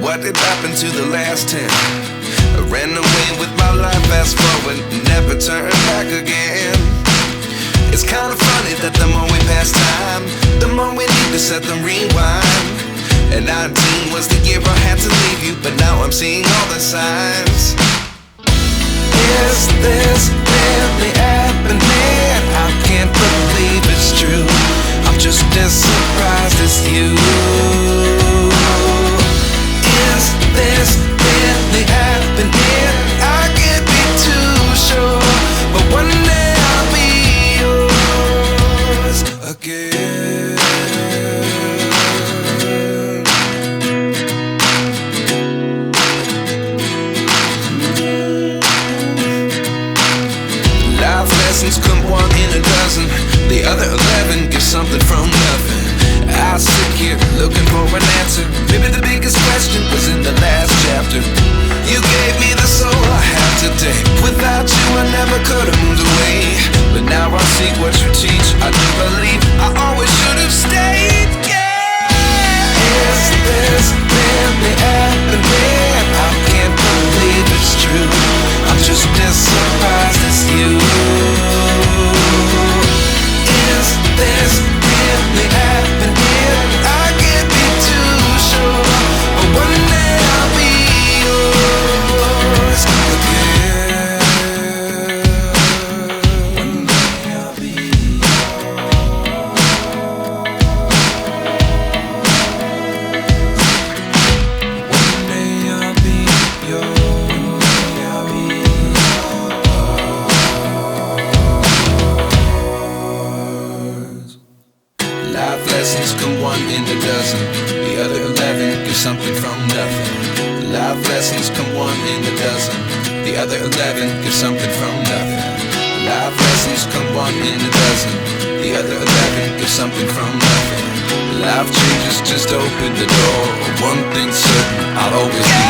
what did happen to the last 10? I ran away with my life, fast forward, never turn back again. It's kind of funny that the more we pass time, the more we need to set them rewind. And 19 was the year I had to leave you, but now I'm seeing all the signs. Is this really happening? I can't believe it's true. I'm just as surprised as you. Is this really happening? I can't be too sure, but one day I'll be yours again. Life lessons come one in a dozen. The other 11 get something from nothing. I sit here looking for an answer. Maybe the biggest question was in the last chapter. You gave me the soul I have today. Without you I never could have moved away. But now I see what you teach. I do believe I always should have stayed. Yeah. Is this really happening? I can't believe it's true. I'm just as surprised as you. Is this really happening? I can't be too sure, but one day I'll be yours again. One day I'll be yours. One day I'll be yours. One day I'll be yours. Life lessons come one in a dozen. The other 11 give something from nothing. Life lessons come one in a dozen. The other 11 give something from nothing. Life lessons come one in a dozen. The other 11 give something from nothing. Life changes just open the door. One thing's certain, I'll always be